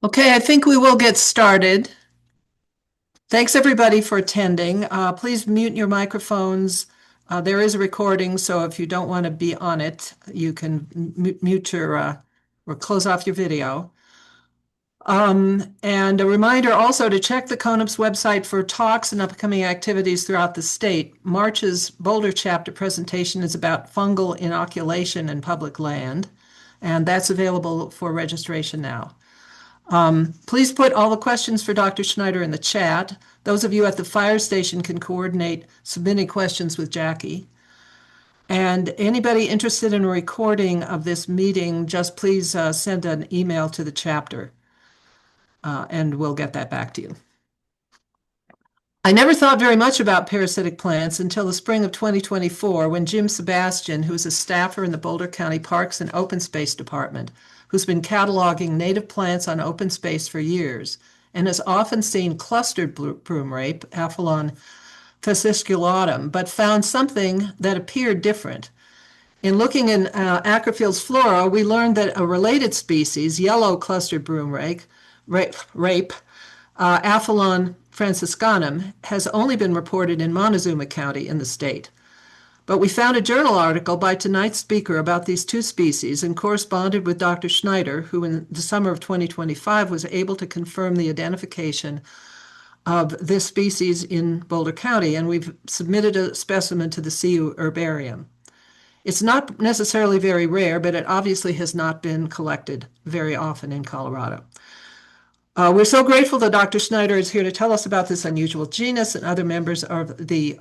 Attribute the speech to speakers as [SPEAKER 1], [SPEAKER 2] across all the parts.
[SPEAKER 1] Okay, I think we will get started. Thanks everybody for attending. Please mute your microphones. There is a recording, so if you don't want to be on it, you can mute your or close off your video. And a reminder also to check the CoNPS website for talks and upcoming activities throughout the state. March's Boulder chapter presentation is about fungal inoculation in public land, and that's available for registration now. Please put all the questions for Dr. Schneider in the chat. Those of you at the fire station can coordinate submitting questions with Jackie. And anybody interested in a recording of this meeting, just please send an email to the chapter, and we'll get that back to you. I never thought very much about parasitic plants until the spring of 2024 when Jim Sebastian, who's a staffer in the Boulder County Parks and Open Space Department, who's been cataloging native plants on open space for years and has often seen clustered broomrape, Aphyllon fasciculatum, but found something that appeared different. In looking in Acrofield's flora, we learned that a related species, yellow clustered broomrape, Aphyllon franciscanum, has only been reported in Montezuma County in the state. But we found a journal article by tonight's speaker about these two species and corresponded with Dr. Schneider, who in the summer of 2025 was able to confirm the identification of this species in Boulder County, and we've submitted a specimen to the CU herbarium. It's not necessarily very rare, but it obviously has not been collected very often in Colorado. We're so grateful that Dr. Schneider is here to tell us about this unusual genus and other members of the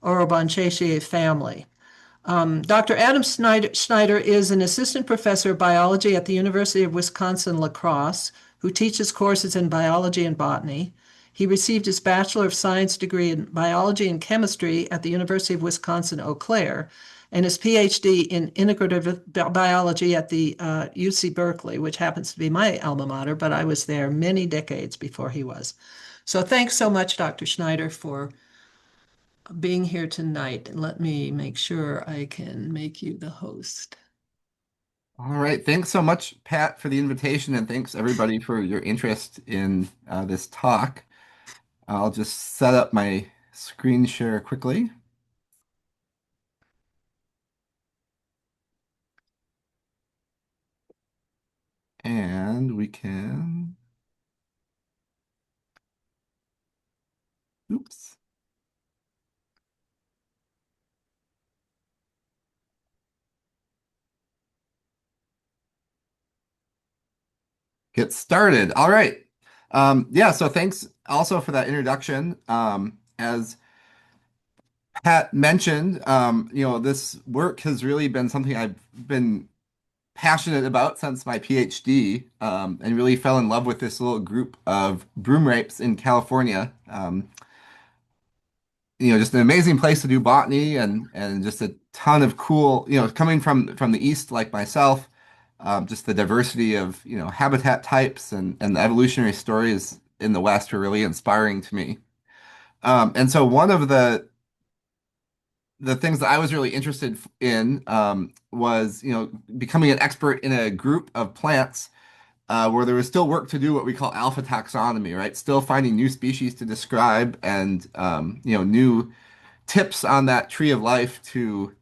[SPEAKER 1] Orobanchaceae family. Dr. Adam Schneider is an assistant professor of biology at the University of Wisconsin-La Crosse, who teaches courses in biology and botany. He received his Bachelor of Science degree in biology and chemistry at the University of Wisconsin-Eau Claire, and his PhD in integrative biology at the UC Berkeley, which happens to be my alma mater, but I was there many decades before he was. So thanks so much, Dr. Schneider, for being here tonight. And let me make sure I can make you the host.
[SPEAKER 2] All right. Thanks so much, Pat, for the invitation, and thanks everybody for your interest in this talk. I'll just set up my screen share quickly. And we can, oops. Get started. All right. Yeah, so thanks also for that introduction. As Pat mentioned, this work has really been something I've been passionate about since my PhD, and really fell in love with this little group of broom rapes in California. Just an amazing place to do botany and just a ton of cool, coming from the east like myself, just the diversity of, habitat types and the evolutionary stories in the West were really inspiring to me. And so one of the things that I was really interested in was, becoming an expert in a group of plants where there was still work to do, what we call alpha taxonomy, right? Still finding new species to describe and, new tips on that tree of life to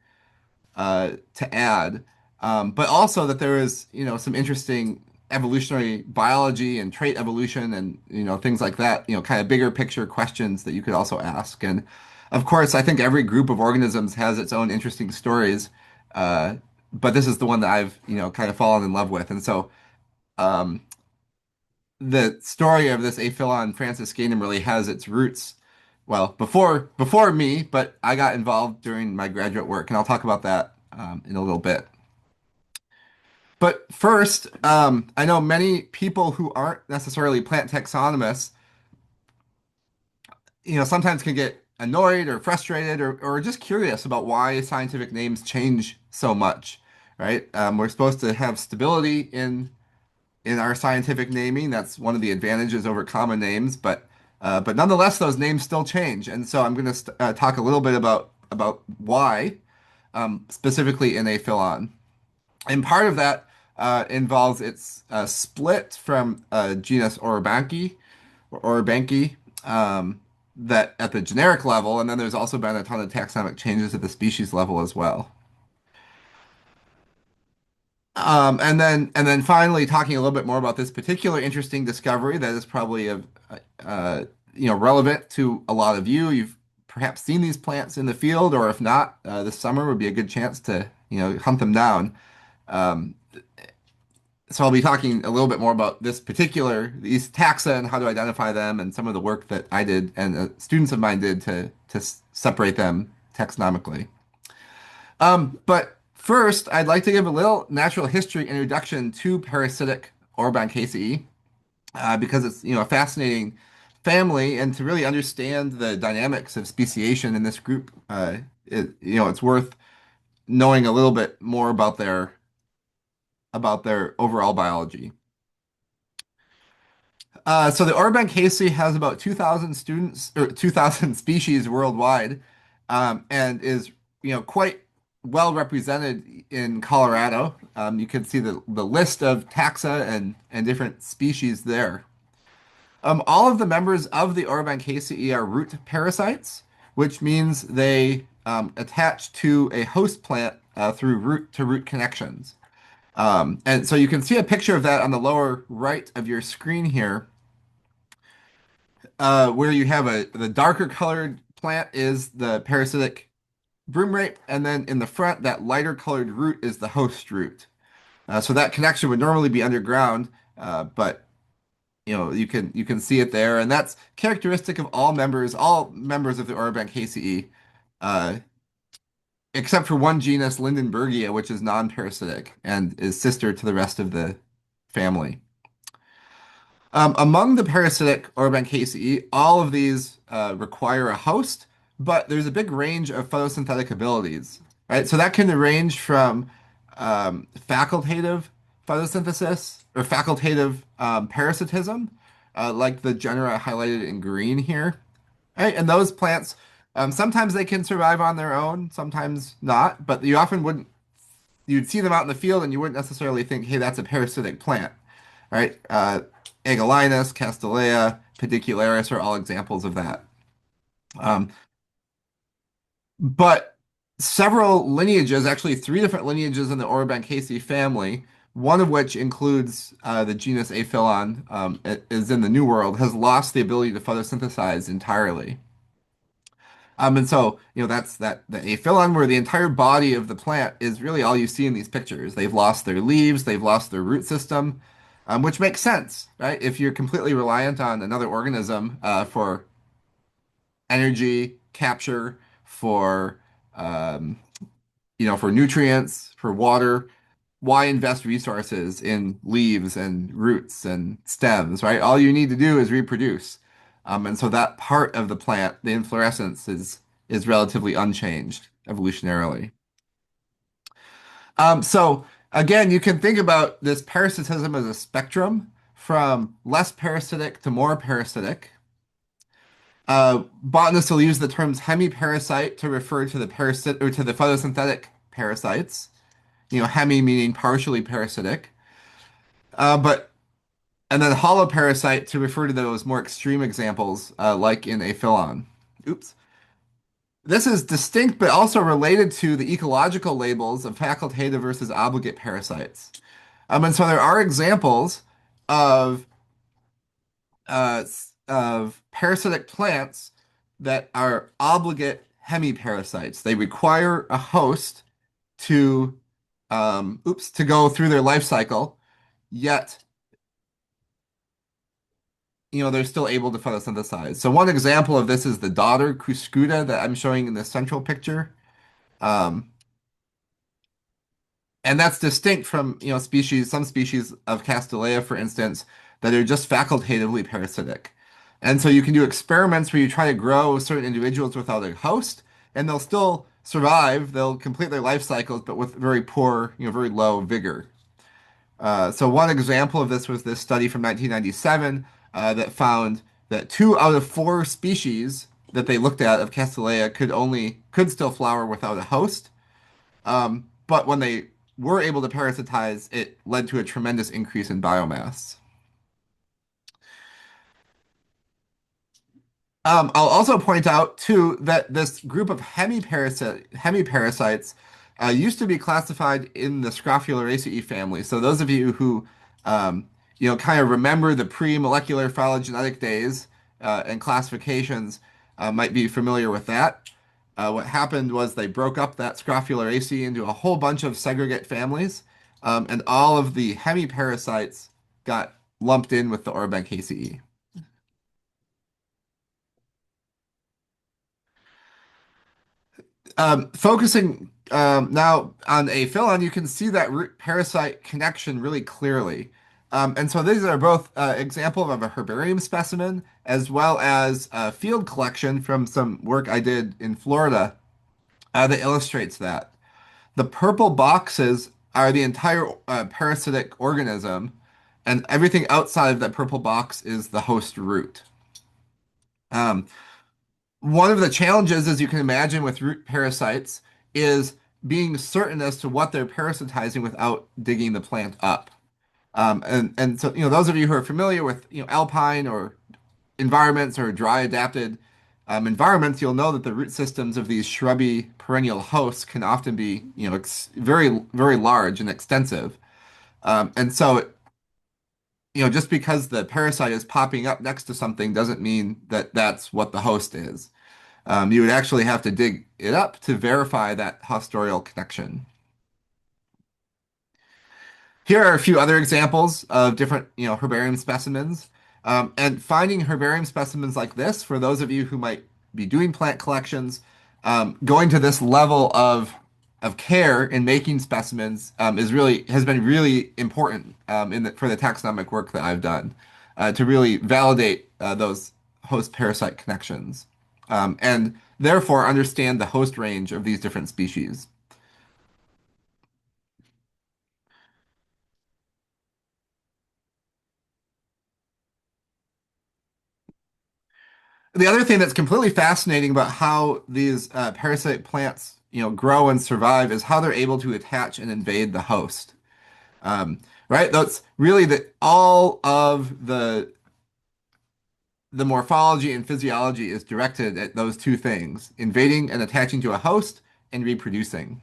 [SPEAKER 2] add. But also that there is, some interesting evolutionary biology and trait evolution and, things like that, kind of bigger picture questions that you could also ask. And of course, I think every group of organisms has its own interesting stories. But this is the one that I've, kind of fallen in love with. And so, um, the story of this Aphyllon franciscanum really has its roots, well, before me, but I got involved during my graduate work, and I'll talk about that in a little bit. But first, I know many people who aren't necessarily plant taxonomists, sometimes can get annoyed or frustrated or just curious about why scientific names change so much, right? We're supposed to have stability in our scientific naming. That's one of the advantages over common names, but nonetheless, those names still change. And so I'm going to talk a little bit about why, specifically in Aphyllon. And part of that involves its split from genus Orobanche, that at the generic level, and then there's also been a ton of taxonomic changes at the species level as well. And then finally talking a little bit more about this particular interesting discovery that is probably of relevant to a lot of you. You've perhaps seen these plants in the field, or if not, this summer would be a good chance to hunt them down. Um, so I'll be talking a little bit more about these taxa and how to identify them, and some of the work that I did and students of mine did to separate them taxonomically. But first, I'd like to give a little natural history introduction to parasitic Orobanchaceae, because it's a fascinating family, and to really understand the dynamics of speciation in this group, it's worth knowing a little bit more about their overall biology. So the Orobanchaceae has about 2,000 students or 2,000 species worldwide, and is quite well represented in Colorado. You can see the list of taxa and different species there. All of the members of the Orobanchaceae are root parasites, which means they attach to a host plant through root-to-root connections. And so you can see a picture of that on the lower right of your screen here, where you have the darker colored plant is the parasitic broomrape, and then in the front, that lighter colored root is the host root. So that connection would normally be underground, but you can see it there, and that's characteristic of all members of the Orobanchaceae, uh, except for one genus, Lindenbergia, which is non-parasitic and is sister to the rest of the family. Among the parasitic Orobanchaceae, all of these require a host, but there's a big range of photosynthetic abilities, right? So that can range from facultative photosynthesis or facultative parasitism, like the genera highlighted in green here, right? And those plants, sometimes they can survive on their own, sometimes not, but you'd see them out in the field and you wouldn't necessarily think, hey, that's a parasitic plant, right? Aegolinus, Castanea, Pedicularis are all examples of that. Um, but several lineages, actually three different lineages in the Orobanchaceae family, one of which includes the genus Aphyllon, is in the New World, has lost the ability to photosynthesize entirely. And so, that's the Aphyllon, where the entire body of the plant is really all you see in these pictures. They've lost their leaves, they've lost their root system, which makes sense, right? If you're completely reliant on another organism for energy capture, um, for nutrients, for water, why invest resources in leaves and roots and stems, right? All you need to do is reproduce. And so that part of the plant, the inflorescence, is relatively unchanged evolutionarily. So again, you can think about this parasitism as a spectrum from less parasitic to more parasitic. Botanists will use the terms hemiparasite to refer to the parasit or to the photosynthetic parasites. Hemi meaning partially parasitic. But and then holoparasite to refer to those more extreme examples, like in Aphyllon. Oops. This is distinct but also related to the ecological labels of facultative versus obligate parasites. And so there are examples of parasitic plants that are obligate hemiparasites. They require a host to to go through their life cycle, yet they're still able to photosynthesize. So one example of this is the daughter Cuscuta that I'm showing in the central picture. Um, and that's distinct from, some species of Castanea, for instance, that are just facultatively parasitic. And so you can do experiments where you try to grow certain individuals without a host, and they'll still survive. They'll complete their life cycles, but with very poor, very low vigor. So one example of this was this study from 1997 that found that 2 out of 4 species that they looked at of Castanea could still flower without a host. But when they were able to parasitize, it led to a tremendous increase in biomass. I'll also point out too that this group of hemiparasites used to be classified in the Scrophulariaceae family. So those of you who kind of remember the pre-molecular phylogenetic days and classifications might be familiar with that. What happened was they broke up that Scrophulariaceae into a whole bunch of segregate families, and all of the hemiparasites got lumped in with the Orobanchaceae. Focusing now on Aphyllon, you can see that root parasite connection really clearly. And so these are both example of a herbarium specimen as well as a field collection from some work I did in Florida that illustrates that. The purple boxes are the entire parasitic organism, and everything outside of that purple box is the host root. Um, One of the challenges, as you can imagine, with root parasites is being certain as to what they're parasitizing without digging the plant up. And so, those of you who are familiar with, alpine or environments or dry adapted environments, you'll know that the root systems of these shrubby perennial hosts can often be, very, very large and extensive. And so, just because the parasite is popping up next to something doesn't mean that that's what the host is. You would actually have to dig it up to verify that hostorial connection. Here are a few other examples of different, herbarium specimens. And finding herbarium specimens like this, for those of you who might be doing plant collections, going to this level of care in making specimens has been really important for the taxonomic work that I've done to really validate those host parasite connections and therefore understand the host range of these different species. The other thing that's completely fascinating about how these parasite plants, grow and survive is how they're able to attach and invade the host. Right? That's really all of the morphology and physiology is directed at those two things, invading and attaching to a host and reproducing.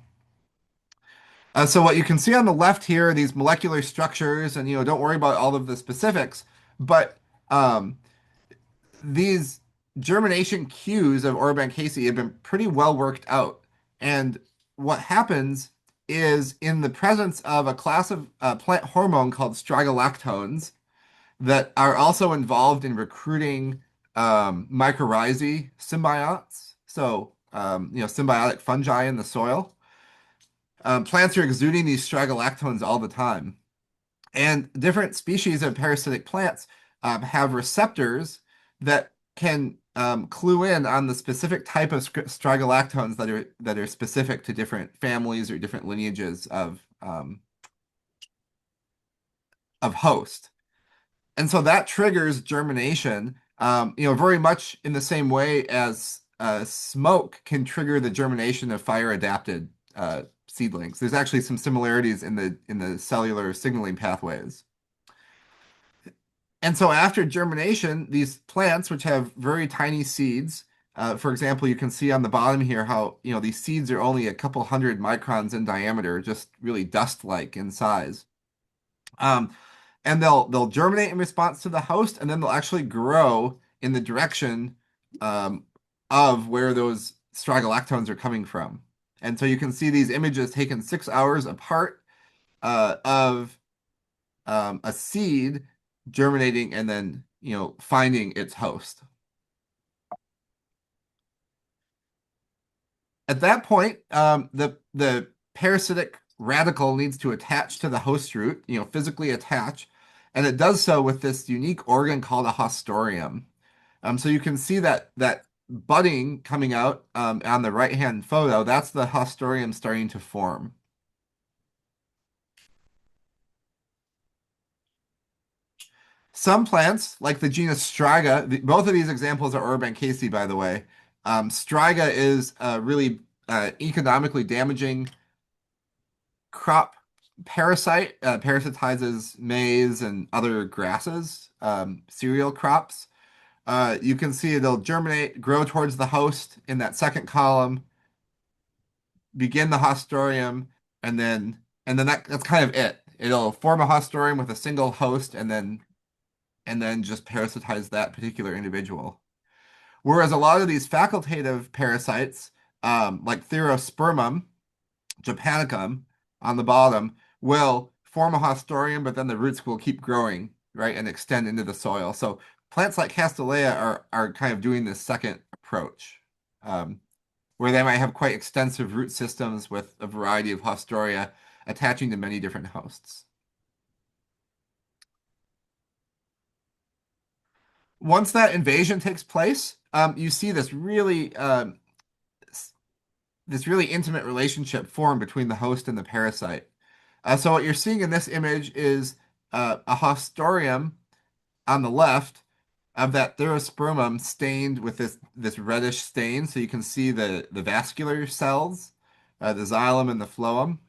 [SPEAKER 2] So what you can see on the left here are these molecular structures, and don't worry about all of the specifics, but um, these germination cues of Orobanchaceae have been pretty well worked out. And what happens is in the presence of a class of plant hormone called stragolactones that are also involved in recruiting mycorrhizae symbionts, so symbiotic fungi in the soil. Plants are exuding these stragolactones all the time. And different species of parasitic plants have receptors that can clue in on the specific type of stragolactones that are specific to different families or different lineages of host. And so that triggers germination, very much in the same way as smoke can trigger the germination of fire-adapted seedlings. There's actually some similarities in the cellular signaling pathways. And so after germination, these plants, which have very tiny seeds, for example, you can see on the bottom here how, these seeds are only a couple hundred microns in diameter, just really dust-like in size. And they'll germinate in response to the host, and then they'll actually grow in the direction of where those stragolactones are coming from. And so you can see these images taken 6 hours apart of a seed germinating and then finding its host. At that point, the parasitic radical needs to attach to the host root, physically attach, and it does so with this unique organ called a hostorium. So you can see that budding coming out on the right-hand photo, that's the hostorium starting to form. Some plants, like the genus Striga, both of these examples are Orobanchaceae, by the way. Striga is a really economically damaging crop parasitizes maize and other grasses, cereal crops. You can see it'll germinate, grow towards the host in that second column, begin the hostorium, and then that's kind of it. It'll form a hostorium with a single host and then just parasitize that particular individual. Whereas a lot of these facultative parasites, like Therospermum japonicum on the bottom, will form a hostorium, but then the roots will keep growing, right, and extend into the soil. So plants like Castanea are kind of doing this second approach, where they might have quite extensive root systems with a variety of hostoria attaching to many different hosts. Once that invasion takes place, you see this really intimate relationship form between the host and the parasite. So what you're seeing in this image is a hostorium on the left of that Therospermum stained with this reddish stain. So you can see the vascular cells, the xylem and the phloem.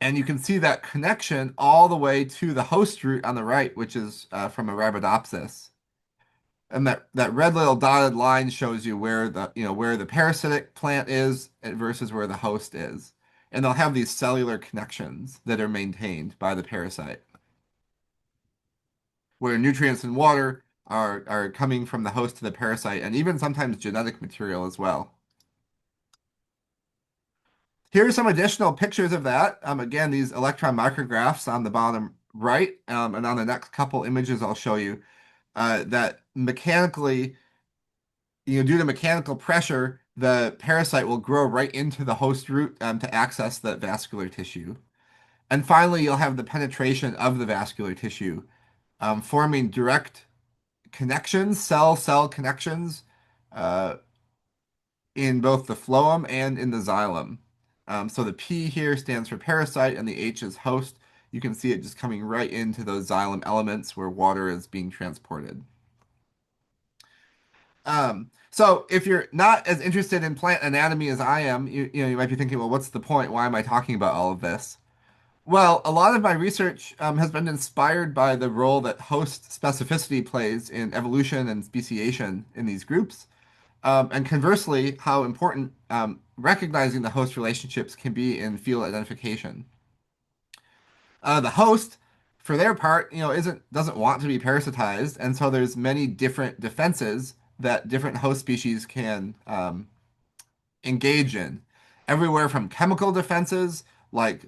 [SPEAKER 2] And you can see that connection all the way to the host root on the right, which is from Arabidopsis. And that red little dotted line shows you where the parasitic plant is versus where the host is. And they'll have these cellular connections that are maintained by the parasite, where nutrients and water are coming from the host to the parasite, and even sometimes genetic material as well. Here are some additional pictures of that. Again, these electron micrographs on the bottom right, and on the next couple images I'll show you that mechanically, due to mechanical pressure, the parasite will grow right into the host root to access the vascular tissue. And finally, you'll have the penetration of the vascular tissue, forming direct connections, cell-cell connections, in both the phloem and in the xylem. So the P here stands for parasite and the H is host. You can see it just coming right into those xylem elements where water is being transported. So if you're not as interested in plant anatomy as I am, you might be thinking, well, what's the point? Why am I talking about all of this? Well, a lot of my research has been inspired by the role that host specificity plays in evolution and speciation in these groups. And conversely, how important recognizing the host relationships can be in field identification. The host, for their part, doesn't want to be parasitized, and so there's many different defenses that different host species can engage in. Everywhere from chemical defenses, like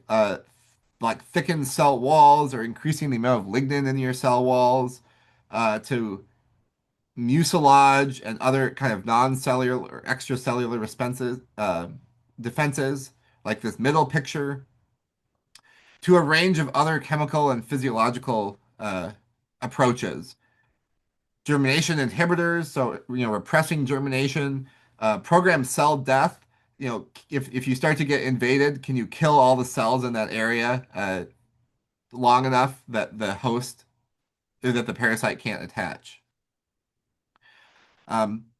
[SPEAKER 2] thickened cell walls or increasing the amount of lignin in your cell walls, to mucilage and other kind of non-cellular or extracellular defenses, like this middle picture, to a range of other chemical and physiological approaches. Germination inhibitors, so repressing germination, programmed cell death. If you start to get invaded, can you kill all the cells in that area long enough that the parasite can't attach?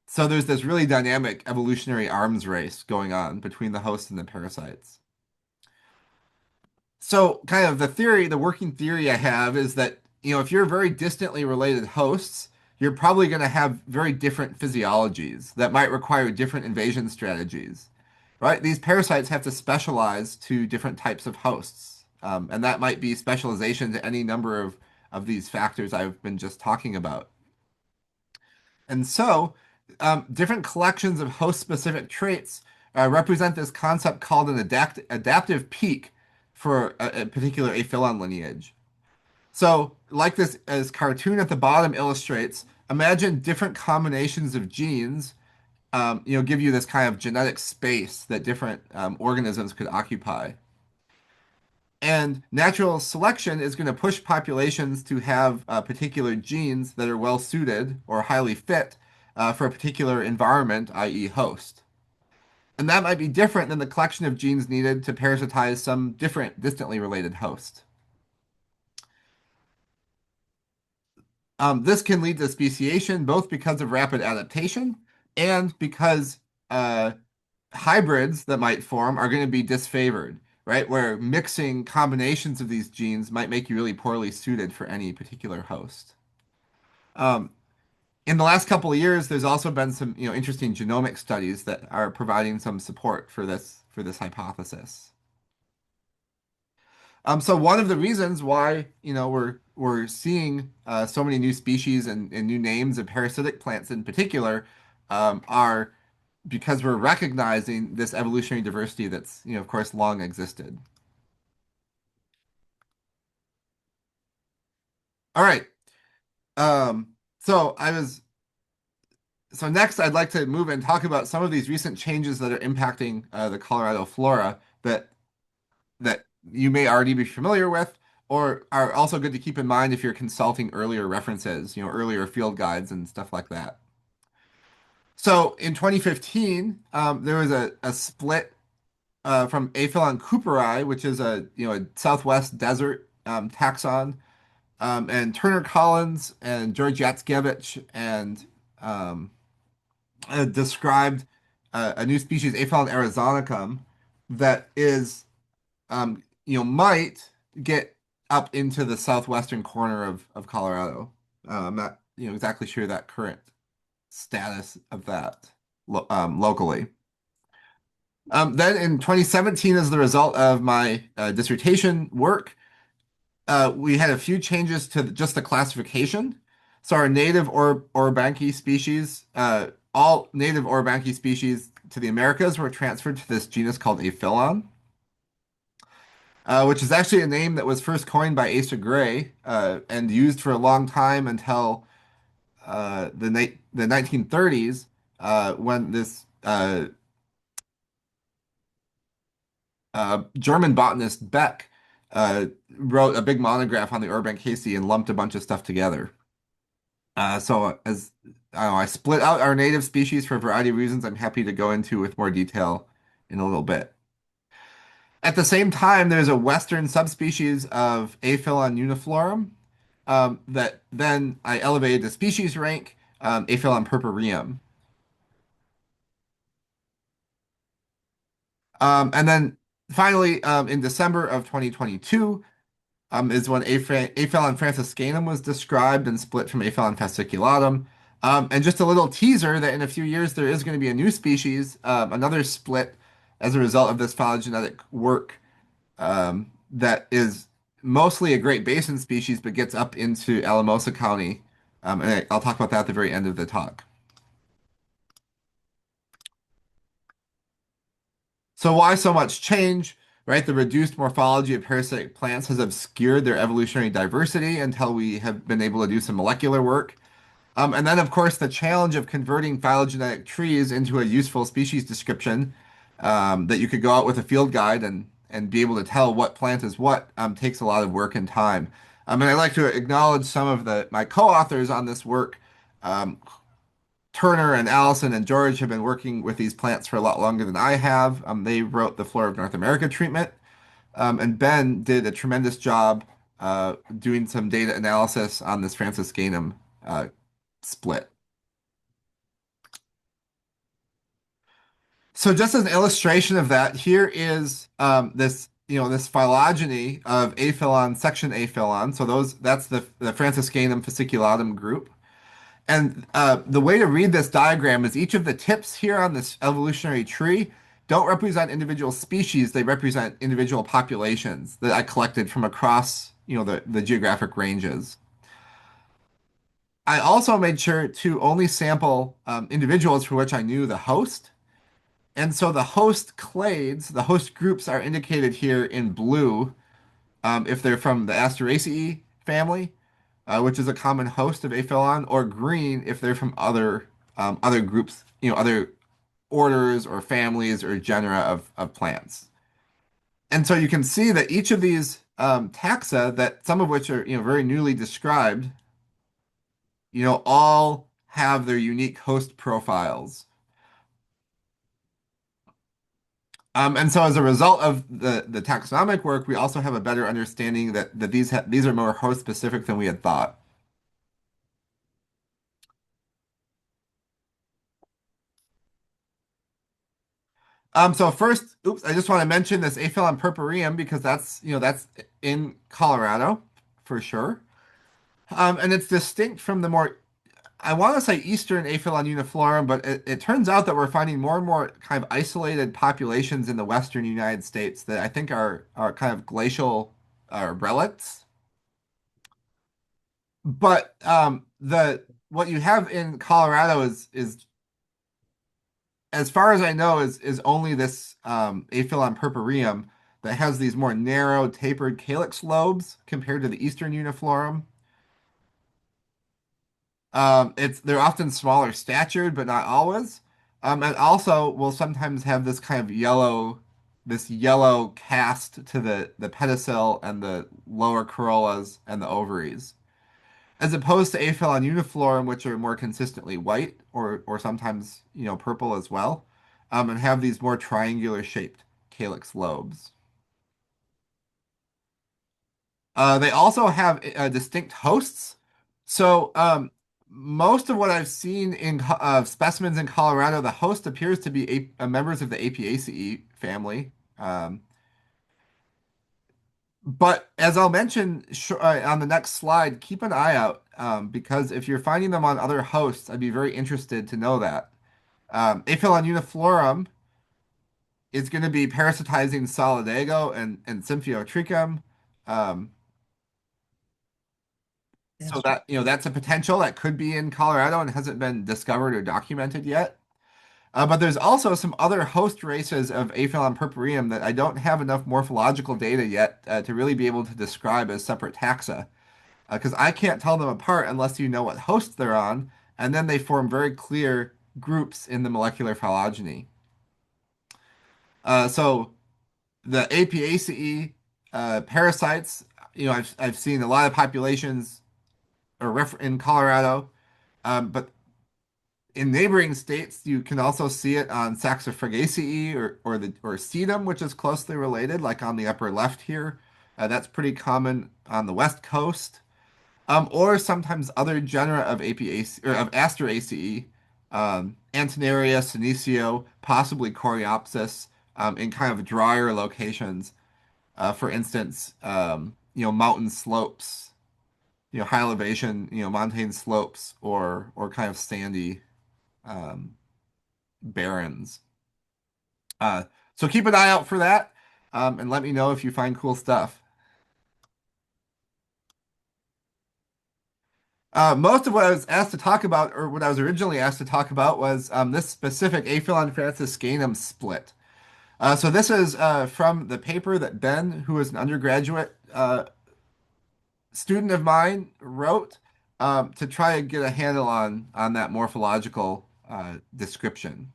[SPEAKER 2] So there's this really dynamic evolutionary arms race going on between the host and the parasites. So kind of the working theory I have is that, if you're very distantly related hosts, you're probably going to have very different physiologies that might require different invasion strategies, right? These parasites have to specialize to different types of hosts. And that might be specialization to any number of these factors I've been just talking about. And so, different collections of host-specific traits represent this concept called an adaptive peak for a particular Aphyllon lineage. So, like this as cartoon at the bottom illustrates, imagine different combinations of genes, give you this kind of genetic space that different organisms could occupy. And natural selection is going to push populations to have particular genes that are well suited or highly fit for a particular environment, i.e. host. And that might be different than the collection of genes needed to parasitize some different distantly related host. This can lead to speciation both because of rapid adaptation and because hybrids that might form are going to be disfavored, right? Where mixing combinations of these genes might make you really poorly suited for any particular host. Um, in the last couple of years, there's also been some, interesting genomic studies that are providing some support for this hypothesis. So one of the reasons why, we're seeing so many new species and new names of parasitic plants in particular are because we're recognizing this evolutionary diversity that's, of course, long existed. All right. Um, so I was so next I'd like to move and talk about some of these recent changes that are impacting the Colorado flora that you may already be familiar with, or are also good to keep in mind if you're consulting earlier references, earlier field guides and stuff like that. So in 2015, there was a split from Aphyllon cooperi, which is a Southwest desert taxon, and Turner Collins and George Yatskevich and um, described a new species, Aphyllon arizonicum, that is might get up into the southwestern corner of Colorado. I'm not exactly sure that current status of that locally. Then in 2017, as the result of my dissertation work, we had a few changes to just the classification. So our native Orobanche species, all native Orobanche species to the Americas were transferred to this genus called Aphyllon, which is actually a name that was first coined by Asa Gray and used for a long time until the 1930s when this German botanist Beck wrote a big monograph on the Orobanchaceae and lumped a bunch of stuff together. So as I don't know, I split out our native species for a variety of reasons I'm happy to go into with more detail in a little bit. At the same time, there's a western subspecies of Aphyllon uniflorum that then I elevated to species rank, Aphyllon purpureum. And then finally, in December of 2022, is when Aphyllon franciscanum was described and split from Aphyllon fasciculatum. And just a little teaser that in a few years there is going to be a new species, another split as a result of this phylogenetic work that is mostly a Great Basin species but gets up into Alamosa County. And I'll talk about that at the very end of the talk. So why so much change, right? The reduced morphology of parasitic plants has obscured their evolutionary diversity until we have been able to do some molecular work. And then, of course, the challenge of converting phylogenetic trees into a useful species description that you could go out with a field guide and be able to tell what plant is what takes a lot of work and time. And I'd like to acknowledge some of my co-authors on this work. Um, Turner and Allison and George have been working with these plants for a lot longer than I have. They wrote the Flora of North America treatment, and Ben did a tremendous job doing some data analysis on this franciscanum split. So just as an illustration of that, here is this phylogeny of Aphyllon, section Aphyllon. So that's the franciscanum fasciculatum group. And the way to read this diagram is each of the tips here on this evolutionary tree don't represent individual species, they represent individual populations that I collected from across, the geographic ranges. I also made sure to only sample individuals for which I knew the host. And so the host clades, the host groups are indicated here in blue if they're from the Asteraceae family, which is a common host of Aphyllon, or green if they're from other groups, other orders or families or genera of plants. And so you can see that each of these taxa, that some of which are very newly described, all have their unique host profiles. And so as a result of the taxonomic work, we also have a better understanding that these are more host specific than we had thought. So first, oops, I just want to mention this Aphyllon purpureum because that's in Colorado for sure. And it's distinct from the more, I want to say Eastern Aphyllon uniflorum, but it turns out that we're finding more and more kind of isolated populations in the Western United States that I think are kind of glacial relics. But the what you have in Colorado is as far as I know, is only this Aphyllon purpureum that has these more narrow, tapered calyx lobes compared to the Eastern Uniflorum. They're often smaller statured, but not always. And also will sometimes have this kind of this yellow cast to the pedicel and the lower corollas and the ovaries, as opposed to Aphyllon uniflorum, which are more consistently white or sometimes purple as well, and have these more triangular shaped calyx lobes. They also have distinct hosts. So most of what I've seen in specimens in Colorado, the host appears to be members of the Apiaceae family. Um, But as I'll mention on the next slide, keep an eye out because if you're finding them on other hosts, I'd be very interested to know that. Aphyllon uniflorum is going to be parasitizing Solidago and Symphyotrichum. Um, so
[SPEAKER 1] Yes.
[SPEAKER 2] that's a potential that could be in Colorado and hasn't been discovered or documented yet. But there's also some other host races of Aphyllon purpureum that I don't have enough morphological data yet to really be able to describe as separate taxa. Because I can't tell them apart unless you know what host they're on, and then they form very clear groups in the molecular phylogeny. So the Apiaceae parasites, I've seen a lot of populations in Colorado, but in neighboring states you can also see it on Saxifragaceae or sedum, which is closely related, like on the upper left here. That's pretty common on the west coast. Or sometimes other genera of Apiaceae or of Asteraceae, Antenaria, Senecio, possibly Coreopsis, in kind of drier locations. For instance, mountain slopes, high elevation, montane slopes, or kind of sandy um, barrens. Uh, so keep an eye out for that, and let me know if you find cool stuff. Most of what I was asked to talk about, or what I was originally asked to talk about, was this specific Aphyllon franciscanum split. So this is from the paper that Ben, who is an undergraduate student of mine, wrote to try to get a handle on that morphological description.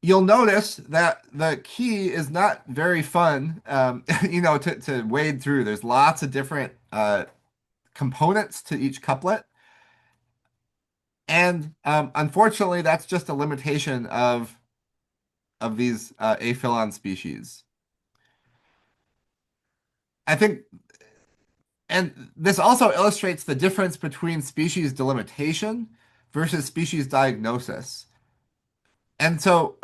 [SPEAKER 2] You'll notice that the key is not very fun, to wade through. There's lots of different components to each couplet. And unfortunately, that's just a limitation of these Aphyllon species. I think, and this also illustrates the difference between species delimitation versus species diagnosis. And so,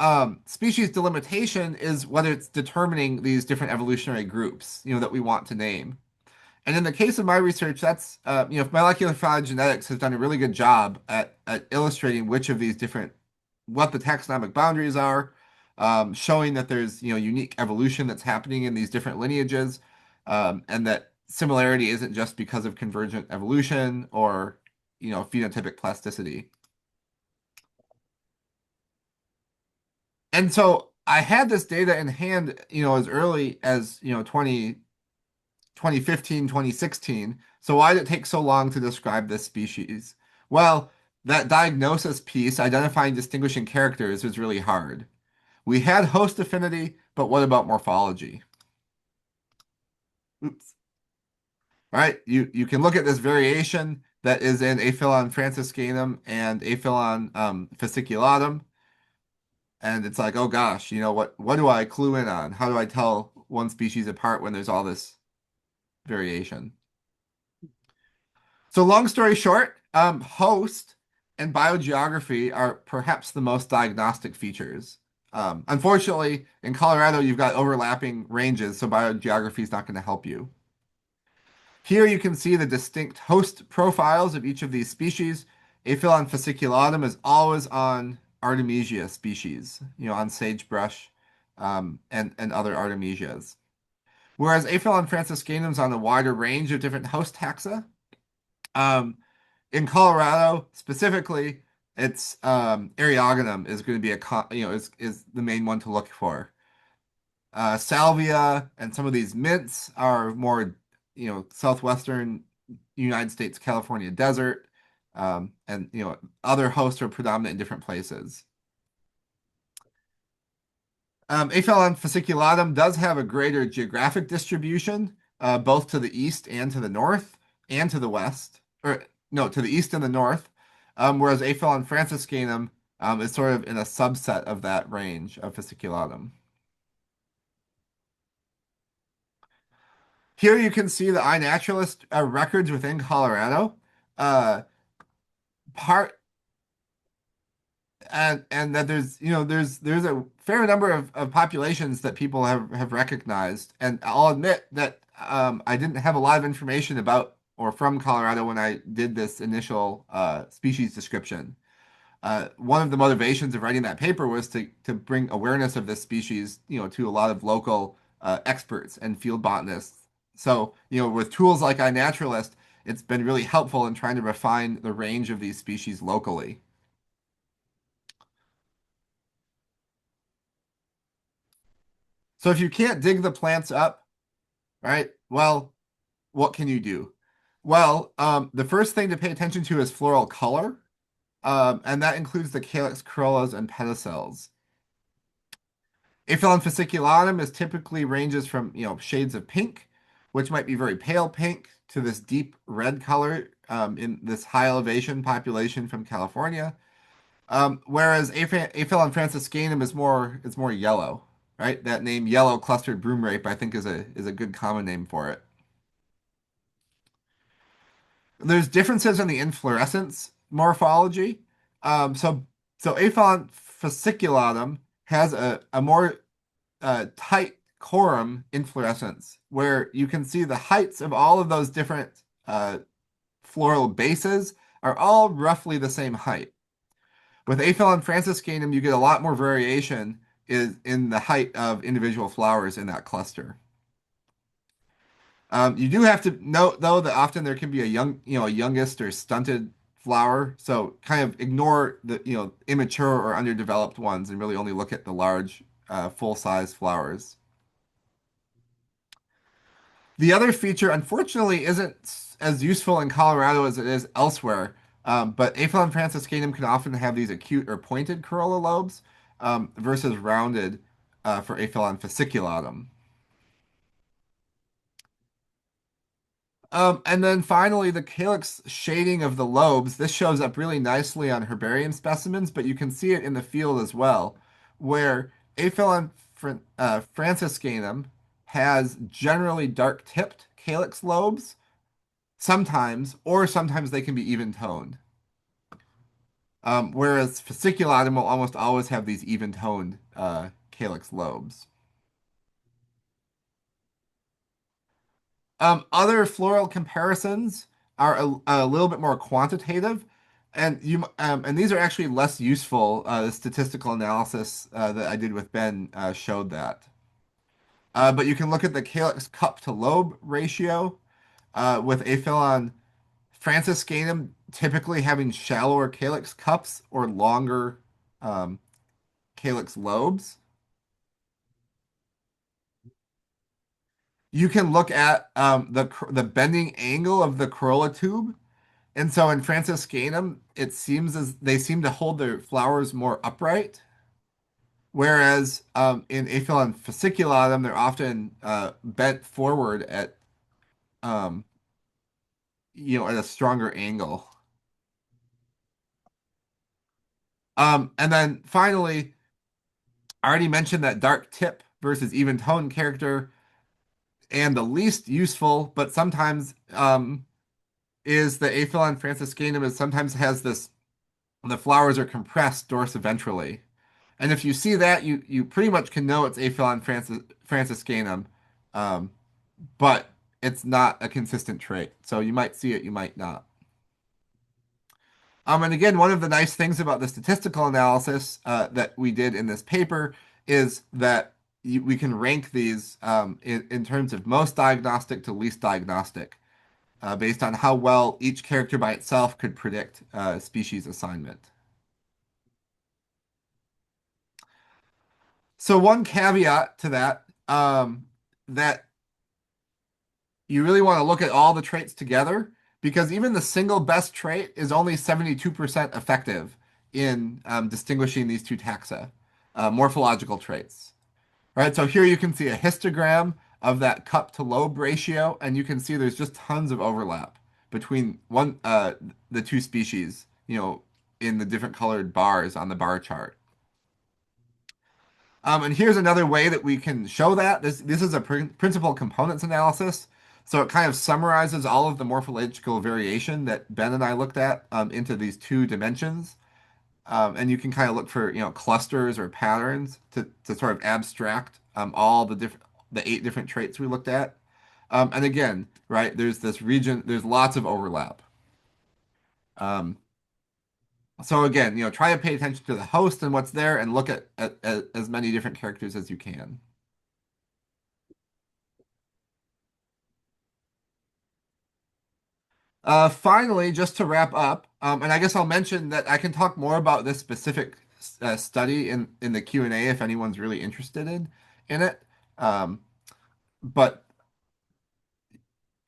[SPEAKER 2] species delimitation is whether it's determining these different evolutionary groups, that we want to name. And in the case of my research, that's, molecular phylogenetics has done a really good job at illustrating which of these different, what the taxonomic boundaries are, showing that there's, unique evolution that's happening in these different lineages, and that similarity isn't just because of convergent evolution or, phenotypic plasticity. And so I had this data in hand, as early as, 2015, 2016. So why did it take so long to describe this species? Well, that diagnosis piece, identifying distinguishing characters, was really hard. We had host affinity, but what about morphology? Oops. All right, you can look at this variation that is in Aphyllon franciscanum and Aphyllon fasciculatum, and it's like, oh gosh, what do I clue in on? How do I tell one species apart when there's all this variation? So long story short, host and biogeography are perhaps the most diagnostic features. Unfortunately, in Colorado, you've got overlapping ranges, so biogeography is not going to help you. Here you can see the distinct host profiles of each of these species. Aphyllon fasciculatum is always on Artemisia species, on sagebrush and other Artemisias. Whereas Aphyllon franciscanum is on a wider range of different host taxa. Um, in Colorado specifically, it's Eriogonum is going to be is the main one to look for. Salvia and some of these mints are more, southwestern United States, California desert, and other hosts are predominant in different places. Aphyllon fasciculatum does have a greater geographic distribution, both to the east and to the north and to the west, or no, to the east and the north, whereas Aphyllon franciscanum is sort of in a subset of that range of fasciculatum. Here you can see the iNaturalist records within Colorado. Uh, part and that there's a fair number of populations that people have recognized. And I'll admit that I didn't have a lot of information about or from Colorado when I did this initial species description. One of the motivations of writing that paper was to bring awareness of this species, to a lot of local experts and field botanists. So, with tools like iNaturalist, it's been really helpful in trying to refine the range of these species locally. So if you can't dig the plants up, right, well, what can you do? Well, the first thing to pay attention to is floral color, and that includes the calyx, corollas, and pedicels. Aphyllon fasciculatum is typically ranges from, shades of pink, which might be very pale pink, to this deep red color in this high elevation population from California. Whereas Aphyllon franciscanum is more yellow, right? That name yellow clustered broomrape I think is a good common name for it. There's differences in the inflorescence morphology. So Aphyllon fasciculatum has a more tight corum inflorescence where you can see the heights of all of those different floral bases are all roughly the same height. With Aphyllon franciscanum, you get a lot more variation in the height of individual flowers in that cluster. You do have to note, though, that often there can be a youngest or stunted flower. So kind of ignore the, immature or underdeveloped ones and really only look at the large, full-size flowers. The other feature, unfortunately, isn't as useful in Colorado as it is elsewhere. But Aphyllon franciscanum can often have these acute or pointed corolla lobes versus rounded for Aphyllon fasciculatum. And then finally, the calyx shading of the lobes. This shows up really nicely on herbarium specimens, but you can see it in the field as well, where Aphyllon franciscanum has generally dark-tipped calyx lobes, or sometimes they can be even-toned. Whereas fasciculatum will almost always have these even-toned calyx lobes. Other floral comparisons are a little bit more quantitative, and these are actually less useful. The statistical analysis that I did with Ben showed that. But you can look at the calyx cup to lobe ratio with Aphyllon franciscanum typically having shallower calyx cups or longer um, calyx lobes. You can look at the bending angle of the corolla tube. And so in franciscanum, it seems as they seem to hold their flowers more upright, whereas in Aphyllon fasciculatum, they're often bent forward um, at a stronger angle. And then finally, I already mentioned that dark tip versus even tone character, and the least useful, but sometimes is the Aphyllon franciscanum is sometimes has this The flowers are compressed dorsiventrally. And if you see that, you pretty much can know it's Aphyllon franciscanum, um, but it's not a consistent trait. So you might see it, you might not. And again, one of the nice things about the statistical analysis that we did in this paper is that we can rank these in terms of most diagnostic to least diagnostic, based on how well each character by itself could predict species assignment. So one caveat to that, that you really want to look at all the traits together because even the single best trait is only 72% effective in distinguishing these two taxa, morphological traits. Right, so here you can see a histogram of that cup to lobe ratio, and you can see there's just tons of overlap between the two species, in the different colored bars on the bar chart. And here's another way that we can show that. This is a principal components analysis. So it kind of summarizes all of the morphological variation that Ben and I looked at into these two dimensions. And you can kind of look for, clusters or patterns to sort of abstract all the 8 different traits we looked at. And again, right, there's this region, there's lots of overlap. So again, try to pay attention to the host and what's there and look at as many different characters as you can. Finally, just to wrap up, and I guess I'll mention that I can talk more about this specific study in the Q&A if anyone's really interested in it. Um, but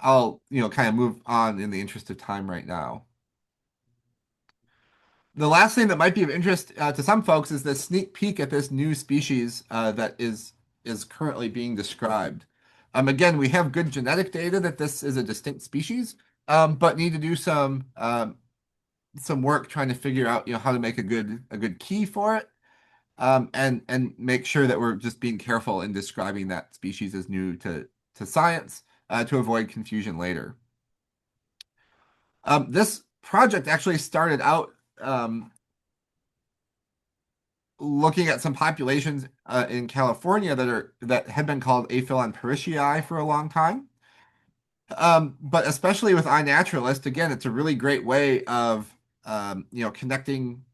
[SPEAKER 2] I'll, kind of move on in the interest of time right now. The last thing that might be of interest to some folks is the sneak peek at this new species that is currently being described. Again, we have good genetic data that this is a distinct species, but need to do some work trying to figure out, how to make a good key for it, and make sure that we're just being careful in describing that species as new to science to avoid confusion later. This project actually started out looking at some populations in California that had been called Aphyllon parasitic for a long time. But especially with iNaturalist, again, it's a really great way of connecting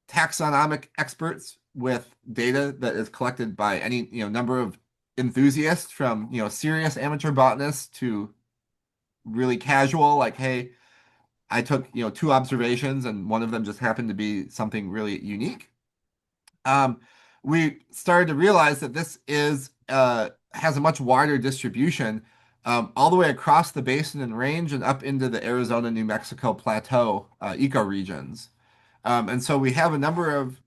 [SPEAKER 2] taxonomic experts with data that is collected by any number of enthusiasts from serious amateur botanists to really casual, like, hey, I took 2 observations and one of them just happened to be something really unique. We started to realize that this has a much wider distribution all the way across the basin and range and up into the Arizona, New Mexico plateau ecoregions. And so we have a number of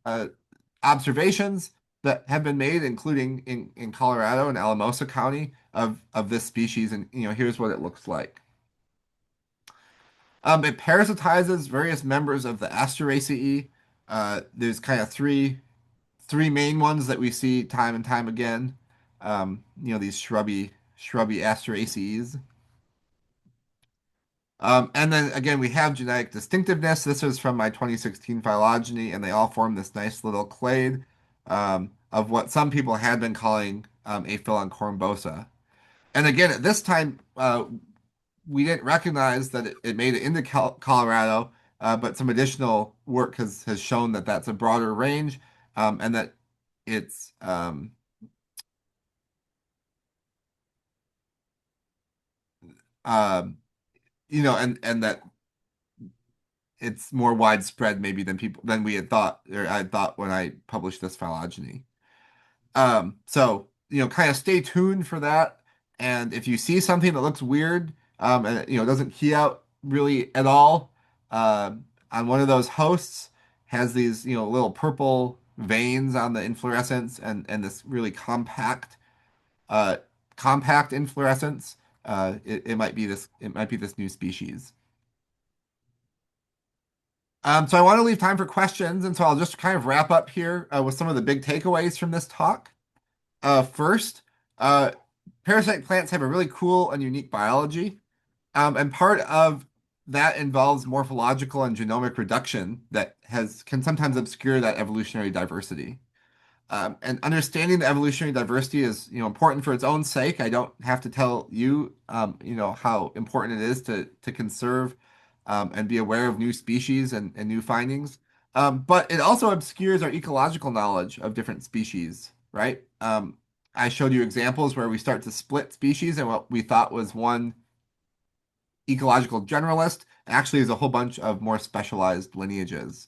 [SPEAKER 2] observations that have been made, including in Colorado and Alamosa County of this species. And here's what it looks like. It parasitizes various members of the Asteraceae. There's kind of three main ones that we see time and time again. These shrubby Asteraceae. And then again, we have genetic distinctiveness. This is from my 2016 phylogeny, and they all form this nice little clade of what some people had been calling Aphyllon corymbosa. And again, at this time, we didn't recognize that it made it into Colorado, but some additional work has shown that that's a broader range, and that it's um, and that it's more widespread maybe than we had thought, or I thought when I published this phylogeny. So kind of stay tuned for that. And if you see something that looks weird, and doesn't key out really at all, on one of those hosts has these little purple veins on the inflorescence and this really uh, compact inflorescence, it might be this new species. So I want to leave time for questions, and so I'll just kind of wrap up here with some of the big takeaways from this talk. First, parasite plants have a really cool and unique biology, and part of that involves morphological and genomic reduction that can sometimes obscure that evolutionary diversity. And understanding the evolutionary diversity is, important for its own sake. I don't have to tell you, how important it is to conserve and be aware of new species and new findings. But it also obscures our ecological knowledge of different species, right? I showed you examples where we start to split species, and what we thought was one ecological generalist actually is a whole bunch of more specialized lineages.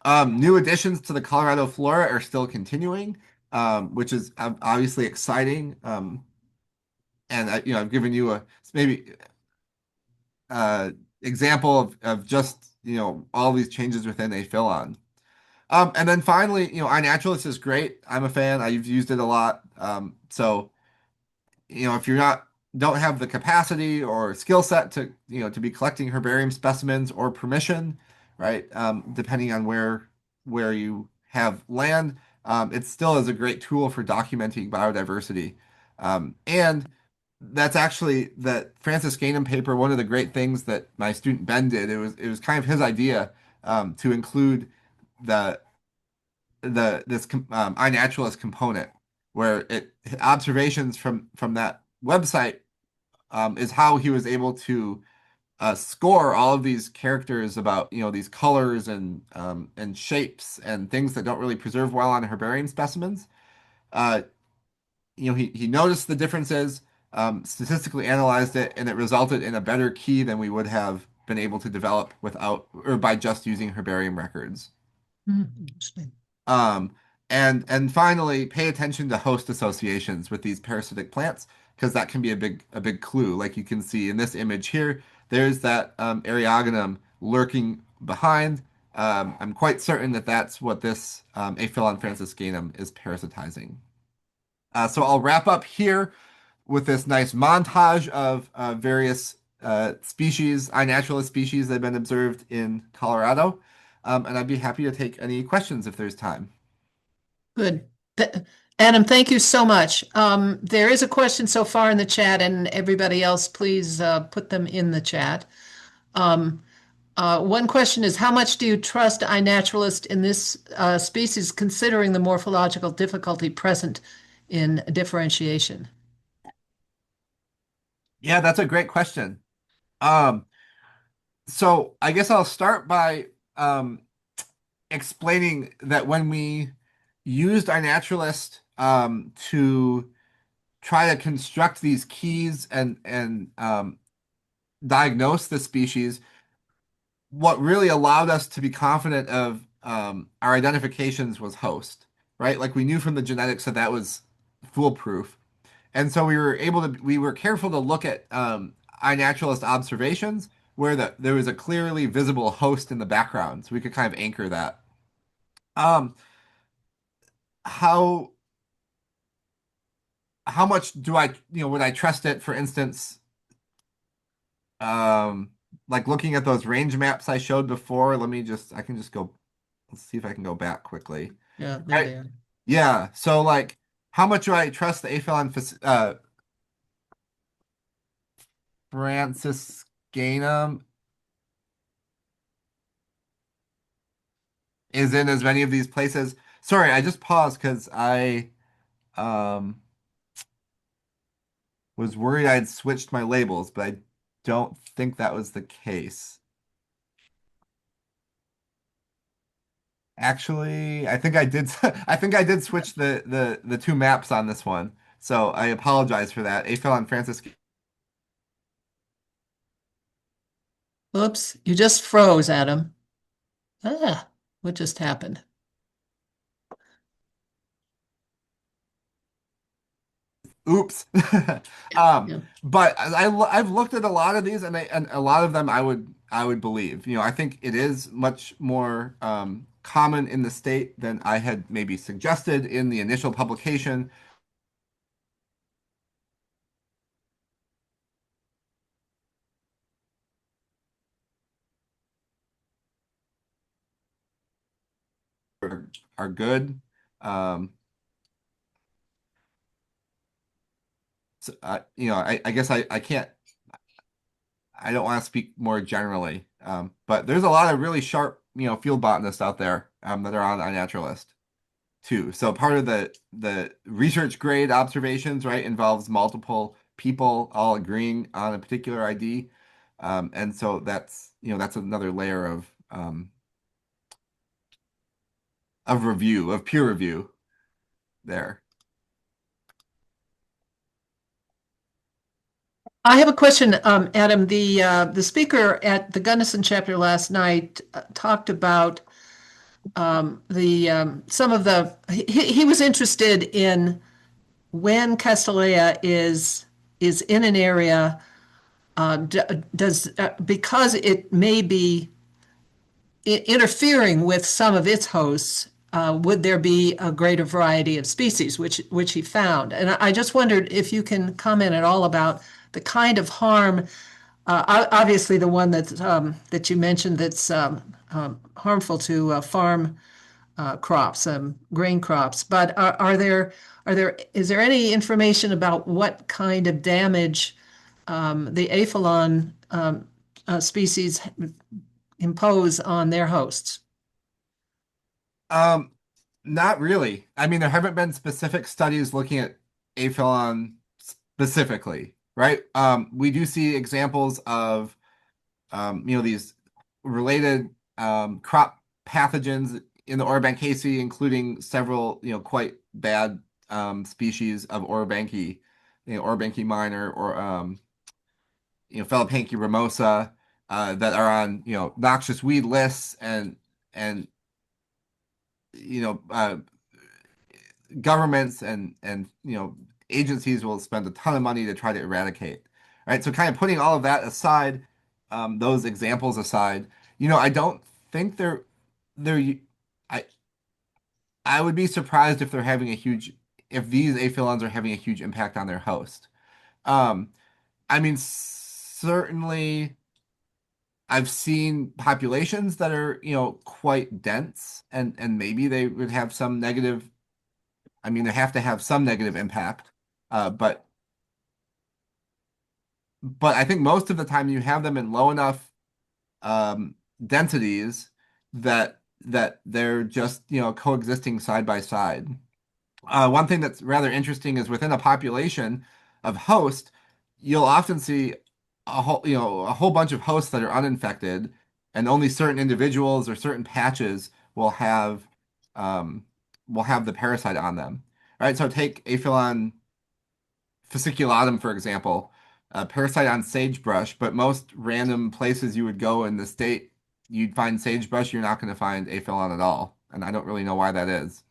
[SPEAKER 2] New additions to the Colorado flora are still continuing, which is obviously exciting. And I've given you a maybe example of just all these changes within Aphyllon. And then finally, iNaturalist is great. I'm a fan. I've used it a lot. So if you're not don't have the capacity or skill set to be collecting herbarium specimens or permission, right? Depending on where you have land, it still is a great tool for documenting biodiversity. And that's actually that franciscanum paper. One of the great things that my student Ben did. It was kind of his idea to include the this iNaturalist component where it observations from that website is how he was able to score all of these characters about these colors and shapes and things that don't really preserve well on herbarium specimens. Uh, he noticed the differences, statistically analyzed it, and it resulted in a better key than we would have been able to develop without or by just using herbarium records.
[SPEAKER 1] Interesting.
[SPEAKER 2] Um, and finally, pay attention to host associations with these parasitic plants because that can be a big clue. Like you can see in this image here, there's that Eriogonum lurking behind. I'm quite certain that that's what this Aphyllon franciscanum is parasitizing. So I'll wrap up here with this nice montage of various species, iNaturalist species that have been observed in Colorado. And I'd be happy to take any questions if there's time.
[SPEAKER 1] Good. Th Adam, thank you so much. There is a question so far in the chat, and everybody else, please put them in the chat. Um, one question is, how much do you trust iNaturalist in this species, considering the morphological difficulty present in differentiation?
[SPEAKER 2] Yeah, that's a great question. Um, so I guess I'll start by explaining that when we used iNaturalist to try to construct these keys and diagnose the species, what really allowed us to be confident of our identifications was host, right? Like we knew from the genetics that that was foolproof. And so we were careful to look at iNaturalist observations where there was a clearly visible host in the background. So we could kind of anchor that. Um, how how much do would I trust it, for instance, um, like looking at those range maps I showed before? I can just go, let's see if I can go back quickly.
[SPEAKER 1] Yeah, there
[SPEAKER 2] Right.
[SPEAKER 1] they are.
[SPEAKER 2] Yeah. So like, how much do I trust the Aphyllon franciscanum is in as many of these places? Sorry, I just paused because I um was worried I'd switched my labels, but I don't think that was the case. Actually, I think I did. I think I did switch the two maps on this one, so I apologize for that. Aphyllon Francis.
[SPEAKER 1] Oops, you just froze, Adam. Ah, what just happened?
[SPEAKER 2] Oops.
[SPEAKER 1] Yeah, yeah.
[SPEAKER 2] But I've looked at a lot of these, and a lot of them I would believe. I think it is much more common in the state than I had maybe suggested in the initial publication. Are good. Um, so, I guess I can't. I don't want to speak more generally. But there's a lot of really sharp, field botanists out there that are on iNaturalist too. So part of the research grade observations, right, involves multiple people all agreeing on a particular ID. And so that's another layer of review, of peer review there.
[SPEAKER 1] I have a question, Adam. The speaker at the Gunnison chapter last night talked about the some of the he was interested in when Castanea is in an area, does because it may be interfering with some of its hosts, would there be a greater variety of species, which he found? And I just wondered if you can comment at all about the kind of harm. Obviously, the one that you mentioned that's harmful to farm crops, grain crops. But is there any information about what kind of damage the Aphyllon species impose on their hosts?
[SPEAKER 2] Um, Not really. I mean, there haven't been specific studies looking at aphyllon specifically, right? We do see examples of these related crop pathogens in the Orobanchaceae, including several, quite bad species of Orobanche, Orobanche minor or Phelipanche ramosa that are on, noxious weed lists and you know, governments and agencies will spend a ton of money to try to eradicate. Right? So kind of putting all of that aside, those examples aside, I don't think they're I I would be surprised if they're having a huge if these aphyllons are having a huge impact on their host. Um, I mean, certainly I've seen populations that are, quite dense and maybe they would have some negative, I mean, they have to have some negative impact. But I think most of the time you have them in low enough densities that they're just, coexisting side by side. One thing that's rather interesting is within a population of host, you'll often see a whole bunch of hosts that are uninfected, and only certain individuals or certain patches um, will have the parasite on them. Right? So take Aphyllon fasciculatum, for example, a parasite on sagebrush, but most random places you would go in the state, you'd find sagebrush, you're not going to find Aphyllon at all. And I don't really know why that is.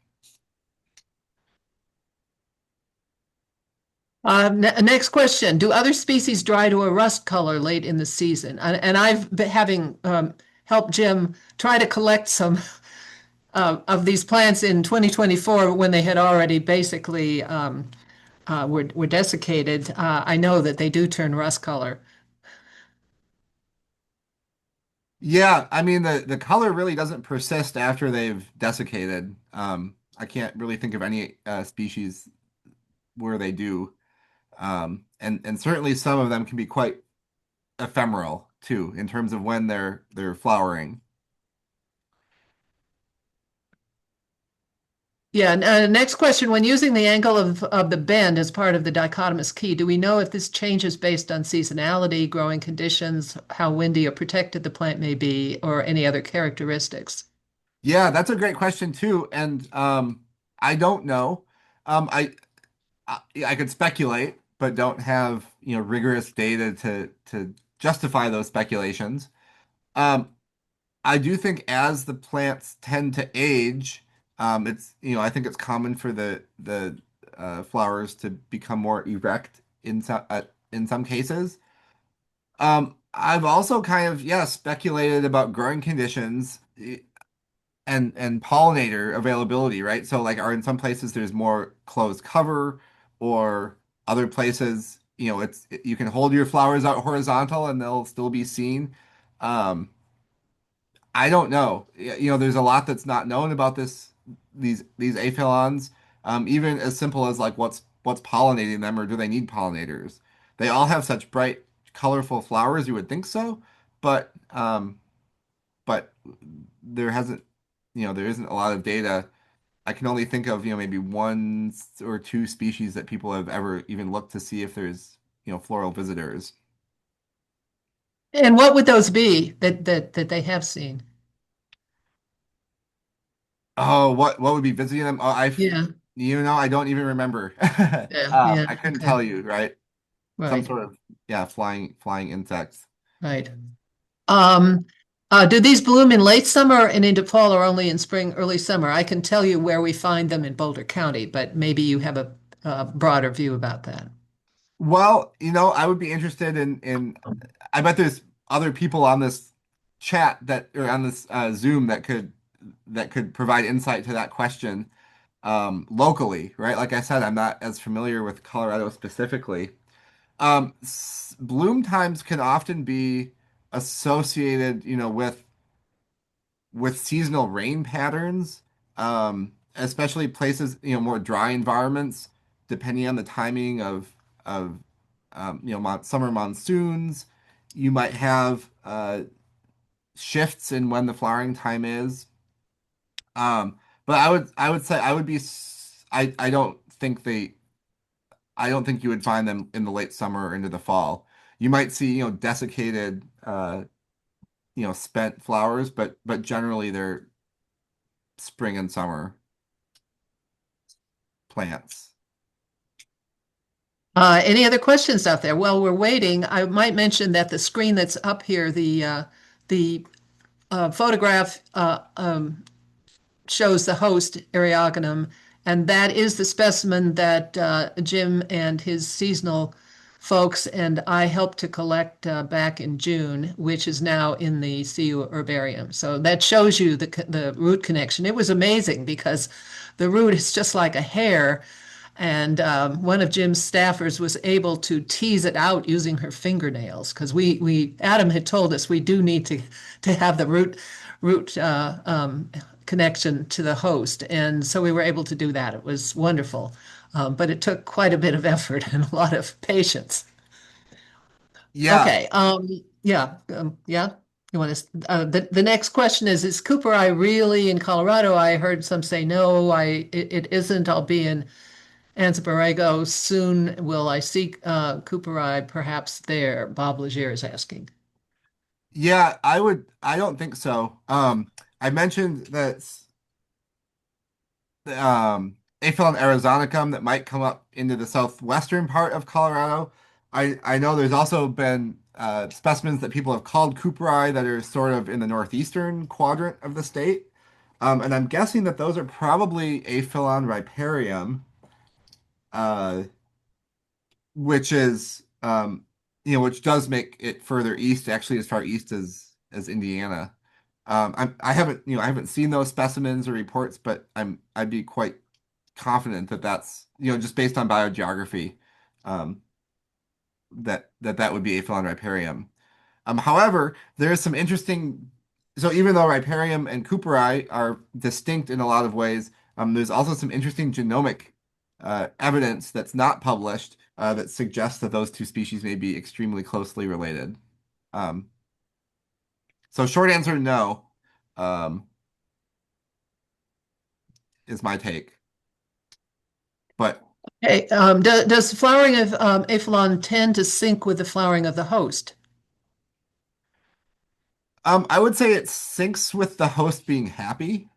[SPEAKER 1] Next question. Do other species dry to a rust color late in the season? And I've been having helped Jim try to collect some of these plants in 2024 when they had already basically were desiccated. I know that they do turn rust color.
[SPEAKER 2] Yeah, I mean the color really doesn't persist after they've desiccated. I can't really think of any species where they do. And certainly some of them can be quite ephemeral too in terms of when they're flowering.
[SPEAKER 1] Yeah, next question. When using the angle of the bend as part of the dichotomous key, do we know if this changes based on seasonality, growing conditions, how windy or protected the plant may be, or any other characteristics?
[SPEAKER 2] Yeah, that's a great question too. And I don't know. I could speculate, but don't have, rigorous data to justify those speculations. Um, I do think as the plants tend to age, I think it's common for the flowers to become more erect in some cases. I've also kind of, yeah, speculated about growing conditions and pollinator availability, right? So like are in some places there's more closed cover or other places, you can hold your flowers out horizontal and they'll still be seen. Um, I don't know. There's a lot that's not known about these aphyllons. Even as simple as like what's pollinating them or do they need pollinators? They all have such bright colorful flowers, you would think so, but but there hasn't, there isn't a lot of data. I can only think of, maybe one or two species that people have ever even looked to see if there's, floral visitors.
[SPEAKER 1] And what would those be that they have seen?
[SPEAKER 2] Oh, what would be visiting them? Oh,
[SPEAKER 1] Yeah,
[SPEAKER 2] I don't even remember.
[SPEAKER 1] yeah, yeah.
[SPEAKER 2] I couldn't
[SPEAKER 1] Okay,
[SPEAKER 2] tell you, right? Some
[SPEAKER 1] right,
[SPEAKER 2] sort of, yeah, flying insects.
[SPEAKER 1] right. Um, do these bloom in late summer and into fall, or only in spring, early summer? I can tell you where we find them in Boulder County, but maybe you have a broader view about that.
[SPEAKER 2] Well, I would be interested in I bet there's other people on this chat that or on this Zoom that could provide insight to that question locally, right? Like I said, I'm not as familiar with Colorado specifically. Bloom times can often be associated, with seasonal rain patterns, especially places, more dry environments, depending on the timing of summer monsoons. You might have shifts in when the flowering time is. But I would say I would be I don't think you would find them in the late summer or into the fall. You might see, desiccated spent flowers, but generally they're spring and summer plants.
[SPEAKER 1] Any other questions out there? While we're waiting, I might mention that the screen that's up here, the photograph shows the host Eriogonum, and that is the specimen that Jim and his seasonal folks and I helped to collect back in June, which is now in the CU herbarium. So that shows you the root connection. It was amazing because the root is just like a hair, and one of Jim's staffers was able to tease it out using her fingernails because we Adam had told us we do need to have the root connection to the host, and so we were able to do that. It was wonderful, but it took quite a bit of effort and a lot of patience.
[SPEAKER 2] Yeah,
[SPEAKER 1] Okay, yeah, yeah. You want to? The next question is Cooperi really in Colorado? I heard some say no. It isn't. I'll be in Anza soon. Will I see Cooperi perhaps there? Bob Legier is asking.
[SPEAKER 2] yeah, I don't think so. I mentioned that Aphyllon arizonicum that might come up into the southwestern part of Colorado. I know there's also been specimens that people have called Cooperi that are sort of in the northeastern quadrant of the state. And I'm guessing that those are probably Aphyllon riparium, uh, which is which does make it further east, actually as far east as Indiana. I haven't seen those specimens or reports, but I'd be quite confident that that's just based on biogeography, um, that would be Aphyllon riparium. However, there is some interesting. So even though riparium and Cooperi are distinct in a lot of ways, there's also some interesting genomic evidence that's not published that suggests that those two species may be extremely closely related. Um, so short answer, no, um, is my take. But
[SPEAKER 1] Hey, does the flowering of Aphyllon tend to sync with the flowering of the host?
[SPEAKER 2] I would say it syncs with the host being happy,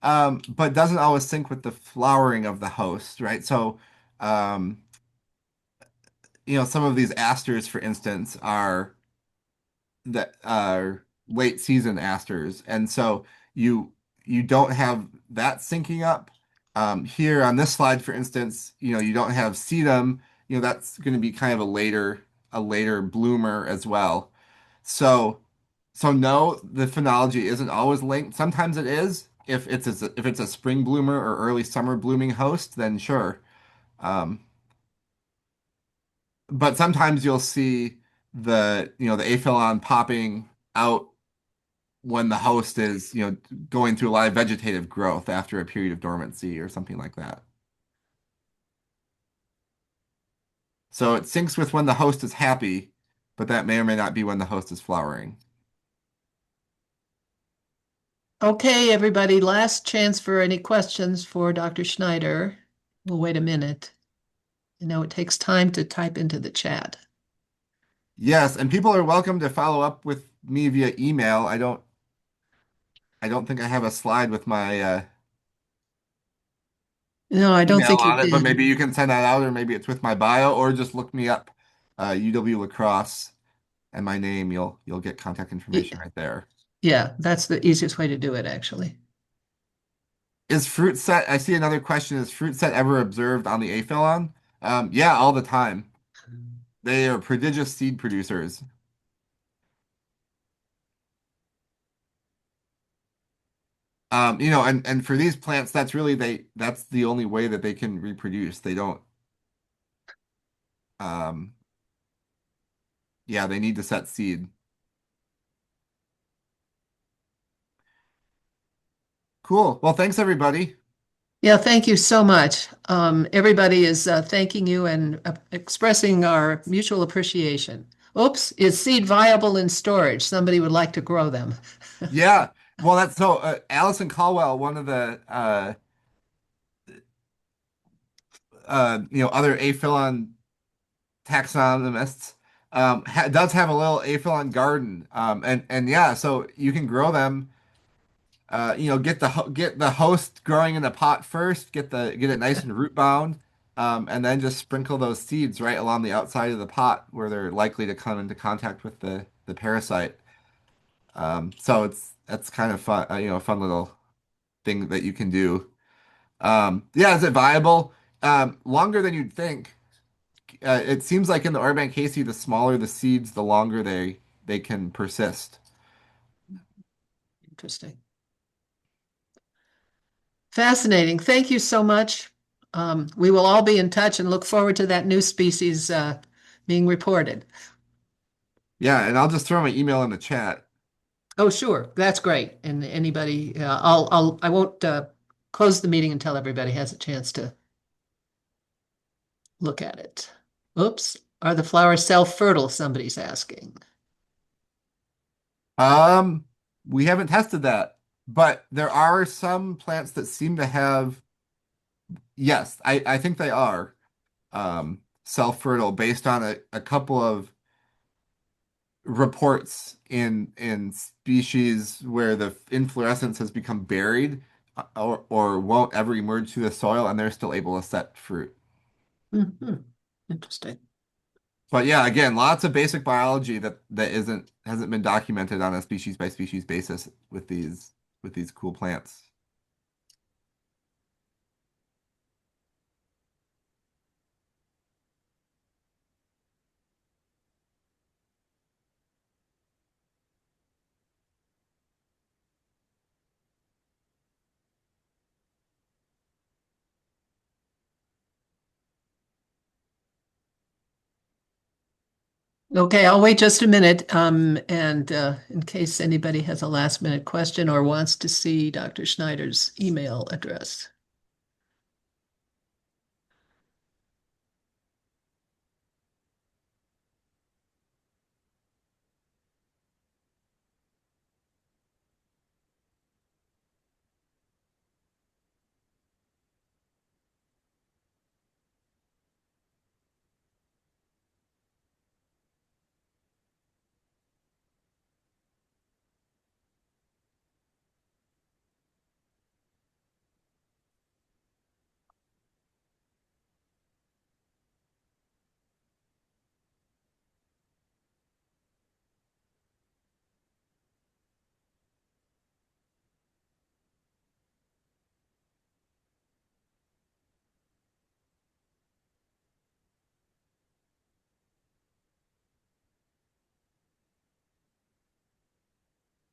[SPEAKER 2] but doesn't always sync with the flowering of the host, right? So, um, some of these asters, for instance, are that are late season asters, and so you you don't have that syncing up. Here on this slide, for instance, you don't have sedum. That's going to be kind of a later bloomer as well. So no, the phenology isn't always linked. Sometimes it is. If it's a spring bloomer or early summer blooming host, then sure. Um, but sometimes you'll see the aphyllon popping out when the host is going through a lot of vegetative growth after a period of dormancy or something like that. So it syncs with when the host is happy, but that may or may not be when the host is flowering.
[SPEAKER 1] Okay, everybody, last chance for any questions for Dr. Schneider. We'll wait a minute. I know it takes time to type into the chat.
[SPEAKER 2] Yes, and people are welcome to follow up with me via email. I don't think I have a slide with my
[SPEAKER 1] No, I don't
[SPEAKER 2] email
[SPEAKER 1] think you
[SPEAKER 2] on it, but
[SPEAKER 1] did.
[SPEAKER 2] maybe you can send that out, or maybe it's with my bio, or just look me up, UW La Crosse, and my name. You'll get contact
[SPEAKER 1] Y-
[SPEAKER 2] information right there.
[SPEAKER 1] Yeah, that's the easiest way to do it, actually.
[SPEAKER 2] Is fruit set? I see another question. Is fruit set ever observed on the Aphyllon? Yeah, all the time. They are prodigious seed producers. And for these plants, that's the only way that they can reproduce. They don't. Um, yeah, they need to set seed. Cool. Well, thanks everybody.
[SPEAKER 1] Yeah, thank you so much. Everybody is thanking you and expressing our mutual appreciation. Oops, is seed viable in storage? Somebody would like to grow them.
[SPEAKER 2] Yeah. Well, that's so. Allison Caldwell, one of the other Aphyllon taxonomists, does have a little Aphyllon garden. And yeah, so you can grow them. Get the host growing in a pot first. Get it nice and root bound. And then just sprinkle those seeds right along the outside of the pot where they're likely to come into contact with the parasite. So that's kind of fun, a fun little thing that you can do. Yeah, is it viable? Longer than you'd think. It seems like in the Orobanchaceae, the smaller the seeds, the longer they can persist.
[SPEAKER 1] Interesting. Fascinating. Thank you so much. We will all be in touch and look forward to that new species being reported.
[SPEAKER 2] Yeah, and I'll just throw my email in the chat.
[SPEAKER 1] Oh, sure. That's great. And anybody, I won't close the meeting until everybody has a chance to look at it. Oops. Are the flowers self-fertile? Somebody's asking.
[SPEAKER 2] Um, we haven't tested that, but there are some plants that seem to have, yes, I think they are self-fertile based on a couple of reports in species where the inflorescence has become buried or won't ever emerge through the soil and they're still able to set fruit.
[SPEAKER 1] Mhm. Interesting.
[SPEAKER 2] But yeah, again, lots of basic biology that hasn't been documented on a species by species basis with these cool plants.
[SPEAKER 1] Okay, I'll wait just a minute, and in case anybody has a last minute question or wants to see Dr. Schneider's email address.